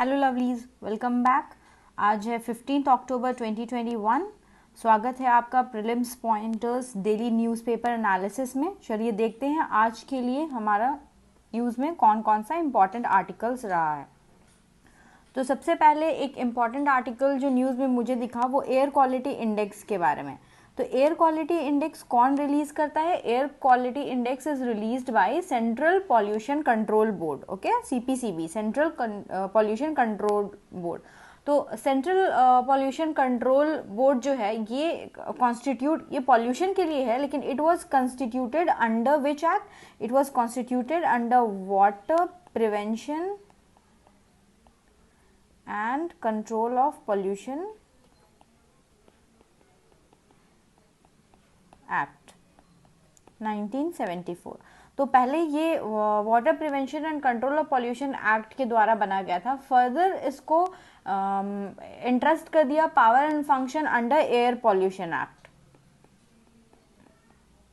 Hello lovelies, welcome back. आज है 15 अक्टूबर 2021। स्वागत है आपका prelims pointers daily newspaper analysis में। चलिए देखते हैं आज के लिए हमारा न्यूज़ में कौन कौन सा इम्पॉर्टेंट आर्टिकल्स रहा है। तो सबसे पहले एक इम्पॉर्टेंट आर्टिकल जो न्यूज़ में मुझे दिखा वो एयर क्वालिटी इंडेक्स के बारे में। तो एयर क्वालिटी इंडेक्स कौन रिलीज करता है? Air quality index is released by central Pollution Control board, okay, CPCB, central Pollution Control board. तो सेंट्रल पॉल्यूशन कंट्रोल बोर्ड जो है ये पॉल्यूशन के लिए है, लेकिन it was constituted under which act? It was constituted under water prevention and control of pollution act 1974। तो पहले ये water prevention and control of pollution act के द्वारा बना गया था। फर्दर इसको इंटरेस्ट कर दिया power and function under air pollution act,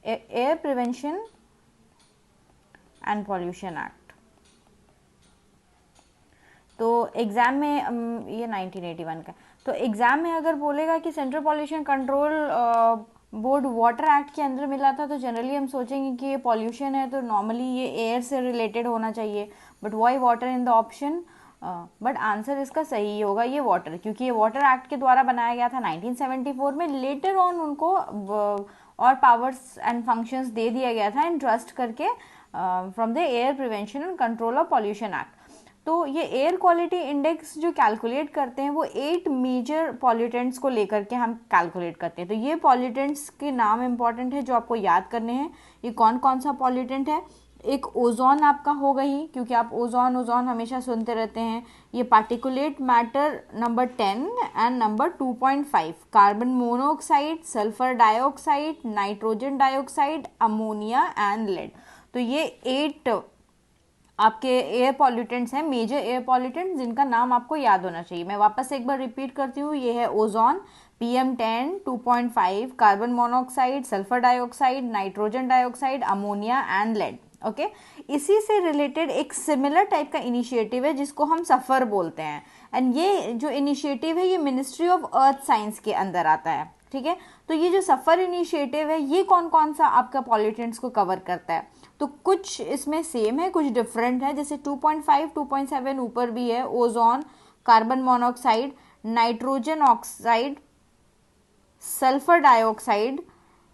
air prevention and pollution act. तो एग्जाम में ये 1981 का, तो एग्जाम में अगर बोलेगा कि central Pollution Control board water act के अंदर मिला था, तो जनरली हम सोचेंगे कि ये पॉल्यूशन है तो नॉर्मली ये एयर से रिलेटेड होना चाहिए, but why water in the option? But answer इसका सही होगा ये वाटर, क्योंकि ये वाटर एक्ट के द्वारा बनाया गया था 1974 में। लेटर ऑन उनको और पावर्स एंड फंक्शंस दे दिया गया था इंट्रस्ट करके from the air prevention and control of pollution act. तो ये एयर क्वालिटी इंडेक्स जो कैलकुलेट करते हैं वो 8 मेजर पॉल्यूटेंट्स को लेकर के हम कैलकुलेट करते हैं। तो ये पॉल्यूटेंट्स के नाम इंपॉर्टेंट है जो आपको याद करने हैं। ये कौन कौन सा पॉल्यूटेंट है? एक ओजोन आपका होगा ही, क्योंकि आप ओजोन ओजोन हमेशा सुनते रहते हैं। ये particulate matter number 10 and number 2.5, carbon monoxide, sulphur dioxide, nitrogen dioxide, ammonia and lead. तो ये 8 आपके एयर पॉल्यूटेंट्स हैं, मेजर एयर पॉल्यूटेंट्स, जिनका नाम आपको याद होना चाहिए। मैं वापस एक बार रिपीट करती हूँ। ये है ozone, PM10, 2.5, carbon monoxide, sulphur dioxide, nitrogen dioxide, ammonia and lead. Okay, इसी से रिलेटेड एक सिमिलर टाइप का इनिशिएटिव है जिसको हम सफर बोलते हैं, एंड ये जो इनिशिएटिव है ये मिनिस्ट्री ऑफ अर्थ साइंस के अंदर आता है। ठीक है, तो ये जो सफर इनिशिएटिव है ये कौन कौन सा आपका पॉल्यूटेंट्स को कवर करता है? तो कुछ इसमें सेम है, कुछ डिफरेंट है। जैसे 2.5, 2.7 ऊपर भी है, ozone, carbon monoxide, nitrogen oxide, sulphur dioxide.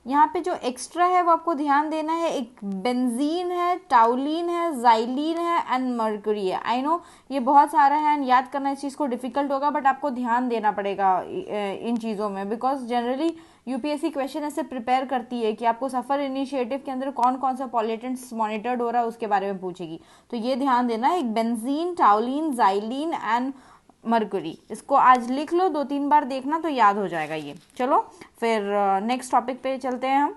यहाँ पे जो एक्स्ट्रा है वो आपको ध्यान देना है, एक बेंजीन है, टाउलिन है, जाइलिन है एंड मर्क्यूरी है। आई नो ये बहुत सारा है एंड याद करना इस चीज़ को डिफिकल्ट होगा, बट आपको ध्यान देना पड़ेगा इन चीज़ों में, बिकॉज जनरली यूपीएससी क्वेश्चन ऐसे प्रिपेयर करती है कि आपको सफर इनिशिएटिव के अंदर कौन कौन सा पॉल्यूटेंट्स मॉनिटर्ड हो रहा है उसके बारे में पूछेगी। तो ये ध्यान देना, एक बेंजीन, टाउलिन, जाइलिन एंड मर्क्यूरी। इसको आज लिख लो, 2-3 बार देखना तो याद हो जाएगा ये। चलो फिर नेक्स्ट टॉपिक पे चलते हैं हम।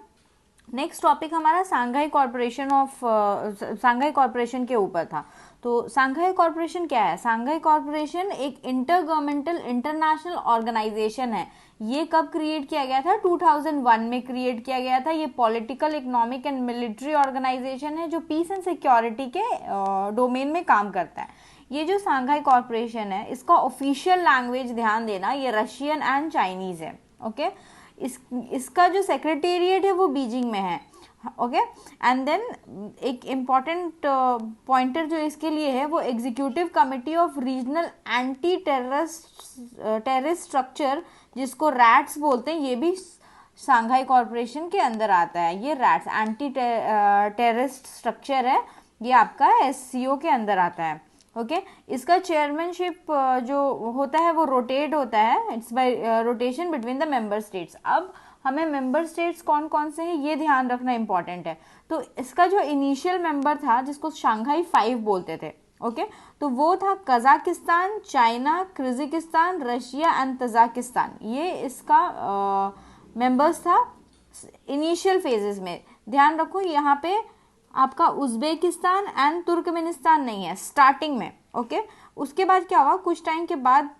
नेक्स्ट टॉपिक हमारा सांघाई कॉरपोरेशन के ऊपर था। तो सांघाई कॉरपोरेशन क्या है? सांघाई कॉरपोरेशन एक इंटरगवर्नमेंटल इंटरनेशनल ऑर्गेनाइजेशन है। ये कब क्रिएट किया गया था? 2001 में क्रिएट किया गया था। ये political, economic and military organisation है जो पीस एंड सिक्योरिटी के डोमेन में काम करता है। ये जो सांघाई कॉरपोरेशन है इसका ऑफिशियल लैंग्वेज ध्यान देना ये रशियन एंड चाइनीज है। ओके, इसका जो सेक्रेटेरिएट है वो बीजिंग में है। ओके, एंड देन एक इम्पॉर्टेंट पॉइंटर जो इसके लिए है वो executive committee of regional anti terrorist structure, जिसको रैट्स बोलते हैं, ये भी सांघाई कॉरपोरेशन के अंदर आता है। ये रैट्स एंटी टेररिस्ट स्ट्रक्चर है, ये आपका एससीओ के अंदर आता है। ओके, इसका चेयरमैनशिप जो होता है वो रोटेट होता है, it's by rotation between the member states. अब हमें मेंबर स्टेट्स कौन कौन से हैं ये ध्यान रखना इंपॉर्टेंट है। तो इसका जो इनिशियल मेंबर था जिसको शांघाई 5 बोलते थे, ओके, तो वो था Kazakhstan, China, Kyrgyzstan, Russia and Tajikistan. ये इसका मेंबर्स था इनिशियल फेजेस में। ध्यान रखो यहाँ पे आपका उज्बेकिस्तान एंड तुर्कमेनिस्तान नहीं है स्टार्टिंग में। ओके, उसके बाद क्या हुआ, कुछ टाइम के बाद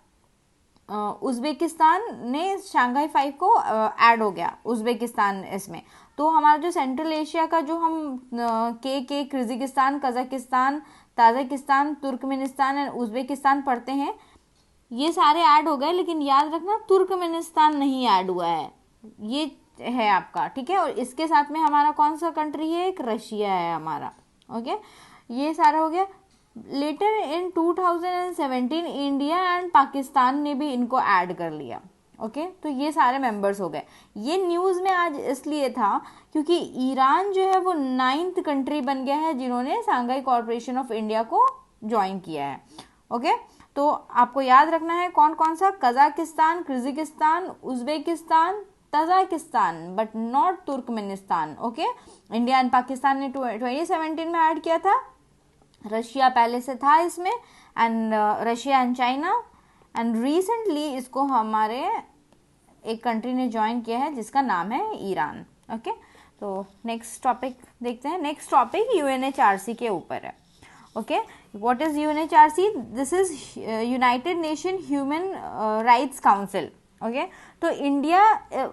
उज्बेकिस्तान ने शांघाई 5 को ऐड हो गया, उज्बेकिस्तान इसमें। तो हमारा जो सेंट्रल एशिया का जो हम Kyrgyzstan, Kazakhstan, Tajikistan, Turkmenistan and Uzbekistan पढ़ते हैं, ये सारे ऐड हो गए, लेकिन याद रखना तुर्कमेनिस्तान नहीं ऐड हुआ है, ये है आपका, ठीक है। और इसके साथ में हमारा कौन सा कंट्री है, एक रशिया है हमारा, ओके। ये सारा हो गया। Later in 2017 India and Pakistan ने भी इनको ऐड कर लिया, ओके। तो ये सारे मेंबर्स हो गए। ये न्यूज़ में आज इसलिए था क्योंकि ईरान जो है वो 9th कंट्री बन गया है जिन्होंने सांघाई कॉर्पोरेशन ऑफ इंडिया को ज्वाइन किया है, ओके। तो आपको याद रखना है कौन कौन सा, Kazakhstan, Kyrgyzstan, Uzbekistan, Tajikistan, but not Turkmenistan, okay. India and Pakistan ने 2017 में ऐड किया था, रशिया पहले से था इसमें, and Russia and China, and recently इसको हमारे एक कंट्री ने ज्वाइन किया है जिसका नाम है ईरान, ओके। तो नेक्स्ट टॉपिक देखते हैं। नेक्स्ट टॉपिक यूएनएचआरसी के ऊपर है, okay. What is UNHRC? This is United nation human rights council, okay. तो इंडिया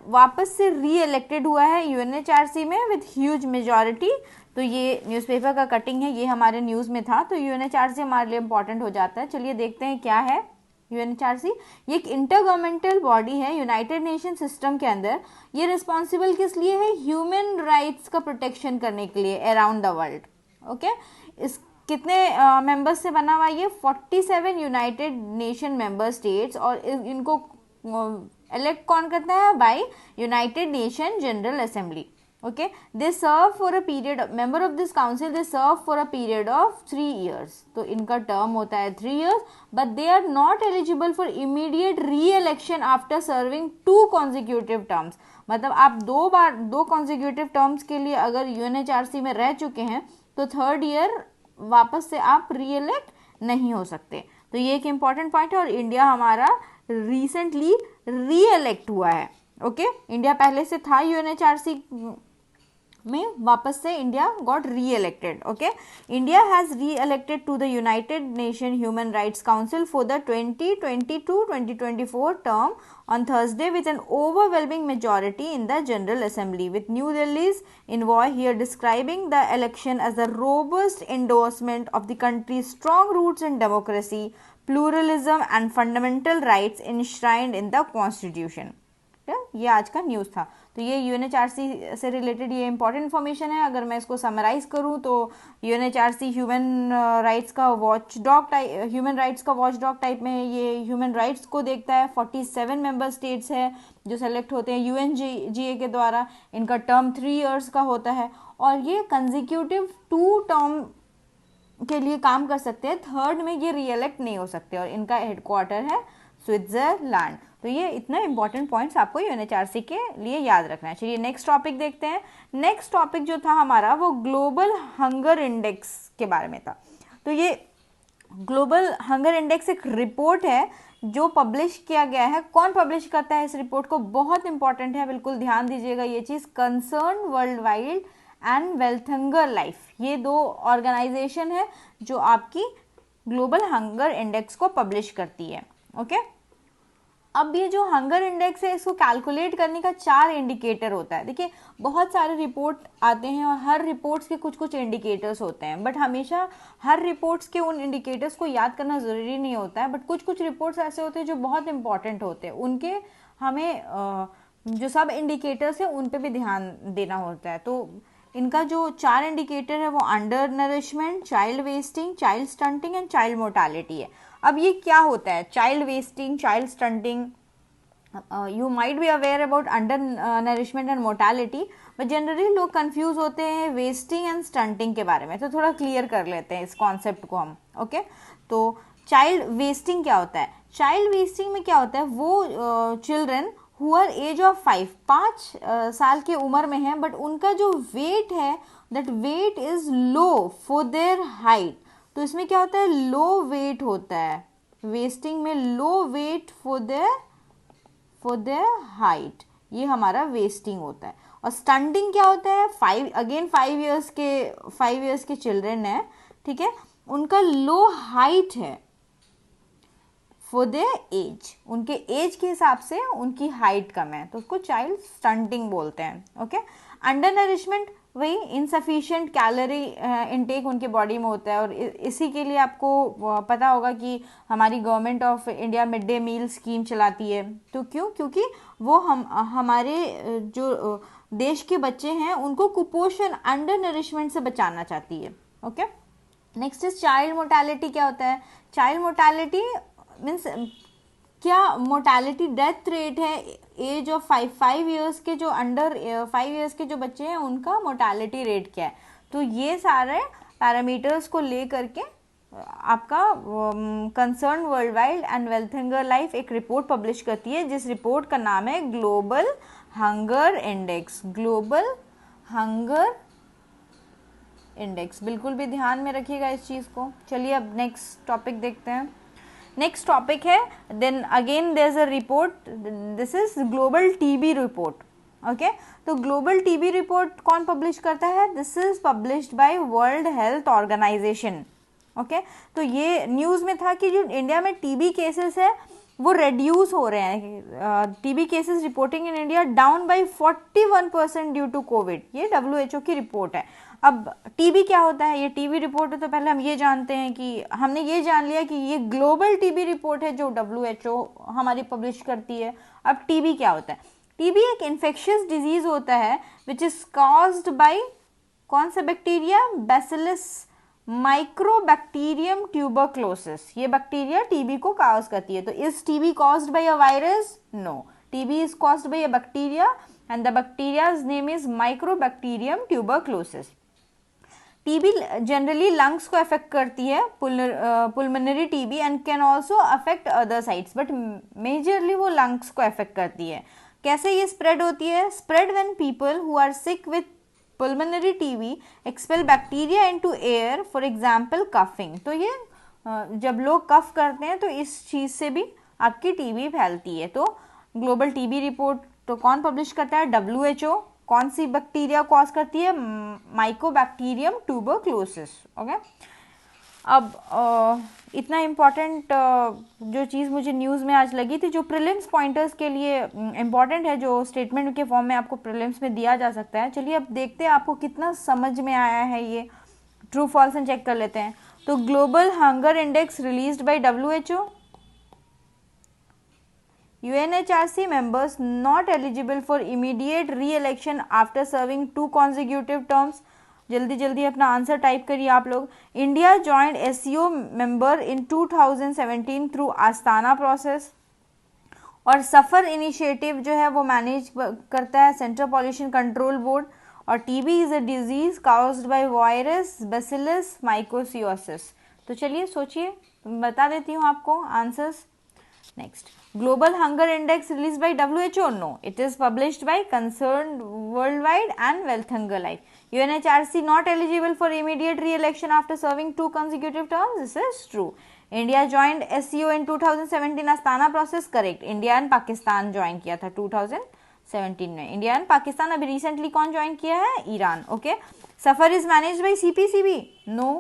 वापस से री इलेक्टेड हुआ है यूएनएचआरसी में विद ह्यूज मेजॉरिटी। तो ये न्यूज़पेपर का कटिंग है, ये हमारे न्यूज़ में था, तो यूएनएचआरसी हमारे लिए इंपॉर्टेंट हो जाता है। चलिए देखते हैं क्या है यूएनएचआरसी। ये एक इंटरगवर्नमेंटल बॉडी है यूनाइटेड नेशन सिस्टम के अंदर। ये रिस्पॉन्सिबल किस लिए है? ह्यूमन राइट्स का प्रोटेक्शन करने के लिए अराउंड द वर्ल्ड, ओके। इस कितने मेंबर्स से बना हुआ है ये? 47 यूनाइटेड नेशन मेंबर स्टेट्स, और इनको इलेक्ट कौन करता है? By united nation general assembly, okay. They serve for a period, member of this council, they serve for a period of 3 years. तो इनका टर्म होता है 3 years, but they are not eligible for immediate re-election after serving 2 consecutive terms. मतलब आप 2 बार 2 consecutive terms के लिए अगर UNHRC में रह चुके हैं तो 3rd ईयर वापस से आप री-इलेक्ट नहीं हो सकते। तो ये एक इम्पॉर्टेंट पॉइंट है, और इंडिया हमारा रिसेंटली री-इलेक्ट हुआ है, ओके। इंडिया पहले से था यूएनएचआरसी में, वापस से India got re-elected, okay. India has re-elected to the united nation human rights council for the 2022-2024 term on Thursday with an overwhelming majority in the General Assembly, with New Delhi's envoy here describing the election as a robust endorsement of the country's strong roots in democracy, pluralism and fundamental rights enshrined in the Constitution. ये आज का news था। तो ये UNHRC से related ये important information है। अगर मैं इसको समराइज करूँ तो यूएनएचआरसी ह्यूमन राइट्स का वॉच डॉग टाइप में है। ये ह्यूमन राइट्स को देखता है। 47 मेंबर स्टेट्स है जो सेलेक्ट होते हैं यूएनजीए के द्वारा। इनका टर्म 3 इयर्स का होता है, और ये कंजिक्यूटिव 2 टर्म के लिए काम कर सकते हैं। 3rd में ये रीएलेक्ट नहीं हो सकते, और इनका हेडक्वार्टर है स्विट्जरलैंड। तो ये इतना इंपॉर्टेंट पॉइंट्स आपको यूएनएचआरसी के लिए याद रखना है। चलिए नेक्स्ट टॉपिक देखते हैं। नेक्स्ट टॉपिक जो था हमारा वो ग्लोबल हंगर इंडेक्स के बारे में था। तो ये ग्लोबल हंगर इंडेक्स एक रिपोर्ट है जो पब्लिश किया गया है। कौन पब्लिश करता है इस रिपोर्ट को? बहुत इंपॉर्टेंट है, बिल्कुल ध्यान दीजिएगा ये चीज़। Concern Worldwide and Welthungerhilfe, ये 2 ऑर्गेनाइजेशन है जो आपकी ग्लोबल हंगर इंडेक्स को पब्लिश करती है, ओके। अब ये जो हंगर इंडेक्स है इसको कैलकुलेट करने का 4 इंडिकेटर होता है। देखिए बहुत सारे रिपोर्ट आते हैं और हर रिपोर्ट्स के कुछ कुछ इंडिकेटर्स होते हैं, बट हमेशा हर रिपोर्ट्स के उन इंडिकेटर्स को याद करना ज़रूरी नहीं होता है। बट कुछ कुछ रिपोर्ट्स ऐसे होते हैं जो बहुत इंपॉर्टेंट होते हैं, उनके हमें जो सब इंडिकेटर्स हैं उन पे भी ध्यान देना होता है। तो इनका जो 4 इंडिकेटर है वो under nourishment, child wasting, child stunting and child mortality है। अब ये क्या होता है child wasting, child stunting? You might be aware about under nourishment and mortality, but generally लोग कंफ्यूज होते हैं वेस्टिंग एंड स्टंटिंग के बारे में। तो थोड़ा क्लियर कर लेते हैं इस कॉन्सेप्ट को हम, ओके। तो चाइल्ड वेस्टिंग क्या होता है? चाइल्ड वेस्टिंग में क्या होता है, वो children who are age of 5 साल की उम्र में है, बट उनका जो वेट है that weight is low for their height. तो इसमें क्या होता है, लो वेट होता है वेस्टिंग में, लो वेट फॉर देयर हाइट, ये हमारा वेस्टिंग होता है। और स्टंटिंग क्या होता है? 5 इयर्स के चिल्ड्रन है, ठीक है, उनका लो हाइट है, फॉर देयर एज, उनके एज के हिसाब से उनकी हाइट कम है तो उसको चाइल्ड स्टंटिंग बोलते हैं। ओके, अंडर नरिशमेंट वही इनसफिशिएंट कैलोरी इनटेक उनके बॉडी में होता है, और इसी के लिए आपको पता होगा कि हमारी government of India mid day meal scheme चलाती है। तो क्यों? क्योंकि वो हमारे जो देश के बच्चे हैं उनको कुपोषण, अंडर नरिशमेंट से बचाना चाहती है। Okay, next is child mortality. क्या होता है चाइल्ड मोर्टेलिटी? मीन्स क्या मोर्टेलिटी डेथ रेट है एज ऑफ 5 ईयर्स के, जो अंडर 5 ईयर्स के जो बच्चे हैं उनका मोर्टेलिटी रेट क्या है। तो ये सारे पैरामीटर्स को ले करके आपका Concern Worldwide and Welthungerhilfe एक रिपोर्ट पब्लिश करती है, जिस रिपोर्ट का नाम है global hunger index. Global hunger index, बिल्कुल भी ध्यान में रखिएगा इस चीज़ को। चलिए अब नेक्स्ट टॉपिक देखते हैं। नेक्स्ट टॉपिक है, then again there is a report, this is global TB report. Okay, तो ग्लोबल टीबी रिपोर्ट कौन पब्लिश करता है? This is published by world health organisation. Okay, तो ये न्यूज़ में था कि जो इंडिया में टीबी केसेस है वो रेड्यूस हो रहे हैं। TB cases reporting in India down by 41% due to covid. ये WHO की रिपोर्ट है। अब टीबी क्या होता है? ये टीबी रिपोर्ट है तो पहले हम ये जानते हैं कि हमने ये जान लिया कि ये ग्लोबल टीबी रिपोर्ट है जो WHO हमारी पब्लिश करती है। अब टीबी क्या होता है? टीबी एक इन्फेक्शियस डिजीज होता है विच इज कॉज्ड बाय कौन सा बैक्टीरिया? Bacillus mycobacterium tuberculosis. ये बैक्टीरिया टीबी को कॉज करती है। तो is TB caused by a virus? No, TB is caused by a bacteria and the bacteria's name is Mycobacterium tuberculosis. TB generally lungs को affect करती है, pulmonary TB, and can also affect other sites, but majorly वो lungs को affect करती है। कैसे ये spread होती है? Spread when people who are sick with pulmonary TB expel bacteria into air, for example coughing. तो ये जब लोग कफ करते हैं तो इस चीज़ से भी आपकी टीबी फैलती है। तो ग्लोबल टीबी रिपोर्ट तो कौन पब्लिश करता है? WHO। कौन सी बैक्टीरिया कॉज करती है? Mycobacterium tuberculosis. ओके, अब इतना इम्पॉर्टेंट जो चीज़ मुझे न्यूज़ में आज लगी थी, जो प्रीलिम्स पॉइंटर्स के लिए इम्पॉर्टेंट है, जो स्टेटमेंट के फॉर्म में आपको प्रीलिम्स में दिया जा सकता है। चलिए अब देखते हैं आपको कितना समझ में आया है। ये ट्रू फॉल्स चेक कर लेते हैं। तो global hunger index released by WHO, UNHRC members not eligible for immediate re-election after serving 2 consecutive terms। जल्दी जल्दी अपना आंसर टाइप करिए आप लोग। India joined SCO member in 2017 through Astana process, और सफर इनिशिएटिव जो है वो मैनेज करता है सेंट्रल पॉल्यूशन कंट्रोल बोर्ड। और TB is a disease caused by virus bacillus mycosiosis. तो चलिए सोचिए, बता देती हूँ आपको answers. Next, Global Hunger Index released by WHO? No, it is published by Concerned Worldwide and Welthunger Life. UNHRC not eligible for immediate re-election after serving 2 consecutive terms? This is true. India joined SCO in 2017 Astana process? Correct. India and Pakistan join किया था 2017 में। India and Pakistan अभी recently कौन join किया है? Iran. Okay. Suffer is managed by CPCB? No,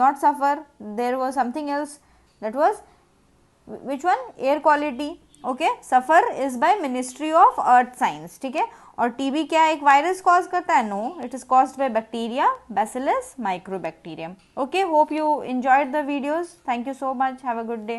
not Suffer. There was something else. That was which one? Air quality. Okay, suffer is by ministry of earth science. ठीक है, और TB क्या एक virus cause करता है? No, it is caused by bacteria bacillus microbacterium. Okay, hope you enjoyed the videos. Thank you so much, have a good day.